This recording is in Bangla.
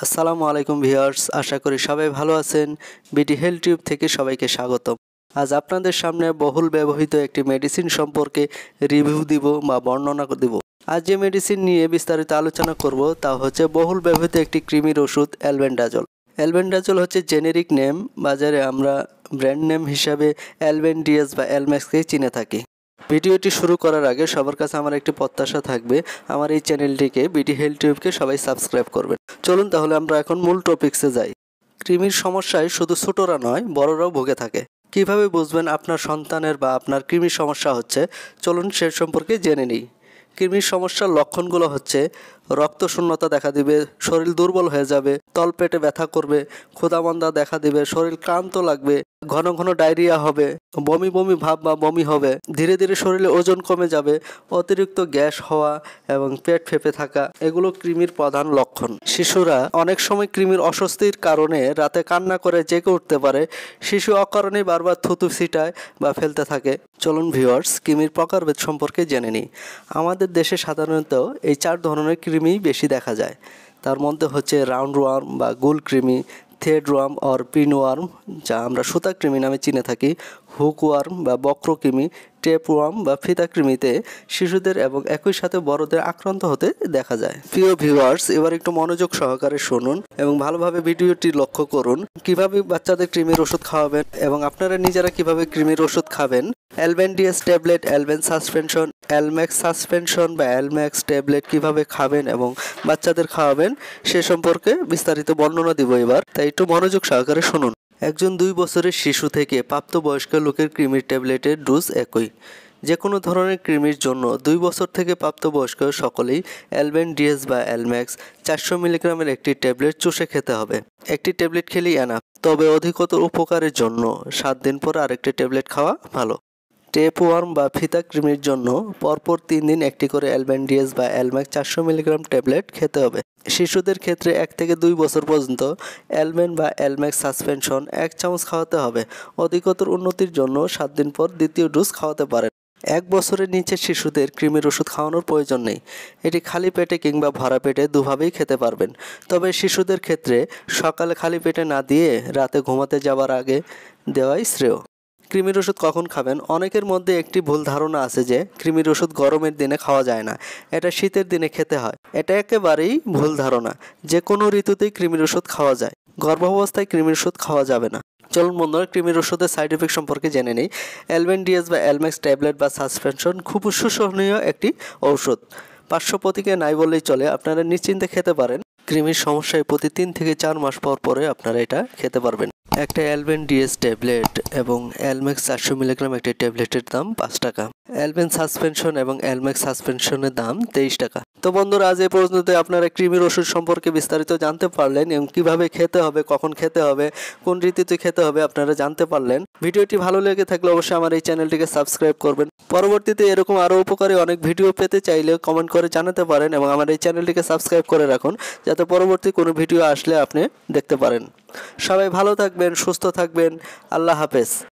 আসসালামু আলাইকুম ভিউয়ার্স, আশা করি সবাই ভালো আছেন। বিডি হেলথ টিউব থেকে সবাইকে স্বাগতম। আজ আপনাদের সামনে বহুল ব্যবহৃত একটি মেডিসিন সম্পর্কে রিভিউ দিব বা বর্ণনা দিব। আজ যে মেডিসিন নিয়ে বিস্তারিত আলোচনা করব তা হচ্ছে বহুল ব্যবহৃত একটি কৃমির ওষুধ অ্যালবেন্ডাজল। অ্যালবেন্ডাজল হচ্ছে জেনেরিক নেম, বাজারে আমরা ব্র্যান্ড নেম হিসাবে Alben-DS বা Almex-কে চিনে থাকি। ভিডিওটি শুরু করার আগে সবার কাছে আমার একটি প্রত্যাশা থাকবে, আমার এই চ্যানেলটিকে বিডি হেলথ টিউবকে সবাই সাবস্ক্রাইব করবেন। চলুন তাহলে আমরা এখন মূল টপিকসে যাই। কৃমির সমস্যায় শুধু ছোটরা নয়, বড়রাও ভুগে থাকে। কিভাবে বুঝবেন আপনার সন্তানের বা আপনার কৃমির সমস্যা হচ্ছে, চলুন সে সম্পর্কে জেনে নিই। কৃমির সমস্যার লক্ষণগুলো হচ্ছে রক্তশূন্যতা দেখা দিবে, শরীর দুর্বল হয়ে যাবে, তলপেটে ব্যথা করবে, ক্ষুধামন্দা দেখা দিবে, শরীর ক্লান্ত লাগবে, ঘন ঘন ডায়রিয়া হবে, বমি বমি ভাব বা বমি হবে, ধীরে ধীরে শরীরে ওজন কমে যাবে, অতিরিক্ত গ্যাস হওয়া এবং পেট ফেঁপে থাকা, এগুলো কৃমির প্রধান লক্ষণ। শিশুরা অনেক সময় কৃমির অস্বস্তির কারণে রাতে কান্না করে জেগে উঠতে পারে। শিশু অকারণে বারবার থুতু ছিটায় বা ফেলতে থাকে। চলুন ভিউয়ার্স, কৃমির প্রকারভেদ সম্পর্কে জেনে নিই। আমাদের দেশে সাধারণত এই 4 ধরনের কৃমি বেশি দেখা যায়। তার মধ্যে হচ্ছে রাউন্ড ওয়ার্ম বা গোল কৃমি, thread worm or pin worm যা আমরা সুতা কৃমি নামে চিনে থাকি, হুক ওয়ার্ম বা বক্র কৃমি, টেপ ওয়ার্ম বা ফিতা কৃমিতে শিশুদের এবং একই সাথে বড়দের আক্রান্ত হতে দেখা যায়। প্রিয় ভিউয়ার্স, এবার একটু মনোযোগ সহকারে শুনুন এবং ভালোভাবে ভিডিওটি লক্ষ্য করুন। কিভাবে বাচ্চাদের কৃমির ওষুধ খাওয়াবেন এবং আপনারা নিজেরা কিভাবে কৃমির ওষুধ খাবেন। Alben-DS tablet, Alben suspension, Almex suspension বা Almex ট্যাবলেট কিভাবে খাবেন এবং বাচ্চাদের খাওয়াবেন সে সম্পর্কে বিস্তারিত বর্ণনা দিব এবার, তাই একটু মনোযোগ সহকারে শুনুন। একজন 2 বছরের শিশু থেকে প্রাপ্তবয়স্ক লোকের কৃমির ট্যাবলেটের ডোজ একই। যে কোনো ধরনের কৃমির জন্য 2 বছর থেকে প্রাপ্তবয়স্ক সকলেই Alben-DS বা Almex 400 মিলিগ্রামের একটি ট্যাবলেট চুষে খেতে হবে। একটি ট্যাবলেট খেলেই এনাফ, তবে অধিকতর উপকারের জন্য 7 দিন পর আরেকটি ট্যাবলেট খাওয়া ভালো। টেপ ওয়ার্ম বা ফিতা কৃমির জন্য পরপর 3 দিন একটি করে Alben-DS বা Almex 400 মিলিগ্রাম ট্যাবলেট খেতে হবে। শিশুদের ক্ষেত্রে 1 থেকে 2 বছর পর্যন্ত Alben বা Almex সাসপেনশন 1 চামচ খাওয়াতে হবে। অধিকতর উন্নতির জন্য 7 দিন পর দ্বিতীয় ডোজ খাওয়াতে পারেন। 1 বছরের নিচে শিশুদের কৃমির ওষুধ খাওয়ানোর প্রয়োজন নেই। এটি খালি পেটে কিংবা ভরা পেটে দুভাবেই খেতে পারবেন। তবে শিশুদের ক্ষেত্রে সকালে খালি পেটে না দিয়ে রাতে ঘুমাতে যাওয়ার আগে দেওয়াই শ্রেয়। কৃমির ওষুধ কখন খাবেন? অনেকের মধ্যে একটি ভুল ধারণা আছে যে কৃমির ওষুধ গরমের দিনে খাওয়া যায় না, এটা শীতের দিনে খেতে হয়। এটা একেবারেই ভুল ধারণা। যে কোনো ঋতুতেই কৃমির ওষুধ খাওয়া যায়, গর্ভাবস্থায় কৃমির ওষুধ খাওয়া যাবে না। চলুন বন্ধুরা, কৃমির ওষুধের সাইড এফেক্ট সম্পর্কে জেনে নিই। Alben-DS বা Almex ট্যাবলেট বা সাসপেনশন খুব সুসহনীয় একটি ঔষধ। পার্শ্ব প্রতিক্রিয়া নাই বললেই চলে, আপনারা নিশ্চিন্তে খেতে পারেন। কৃমির সমস্যায় প্রতি 3 থেকে 4 মাস পর পরে আপনারা এটা খেতে পারবেন। একটা Alben-DS ট্যাবলেট এবং Almex 400 মিলিগ্রাম একটি ট্যাবলেটের দাম 5 টাকা। Alben সাসপেনশন এবং Almex সাসপেনশনের দাম 23 টাকা। তো বন্ধুরা, আজ এই পর্যন্ত আপনারা কৃমির ওষুধ সম্পর্কে বিস্তারিত জানতে পারলেন এবং কিভাবে খেতে হবে, কখন খেতে হবে, কোন ঋতুতে খেতে হবে আপনারা জানতে পারলেন। ভিডিওটি ভালো লেগে থাকলে অবশ্যই আমার এই চ্যানেলটিকে সাবস্ক্রাইব করবেন। পরবর্তীতে এরকম আরও উপকারী অনেক ভিডিও পেতে চাইলে কমেন্ট করে জানাতে পারেন এবং আমার এই চ্যানেলটিকে সাবস্ক্রাইব করে রাখুন, যাতে পরবর্তী কোনো ভিডিও আসলে আপনি দেখতে পারেন। সবাই ভালো থাকবেন, সুস্থ থাকবেন। আল্লাহ হাফেজ।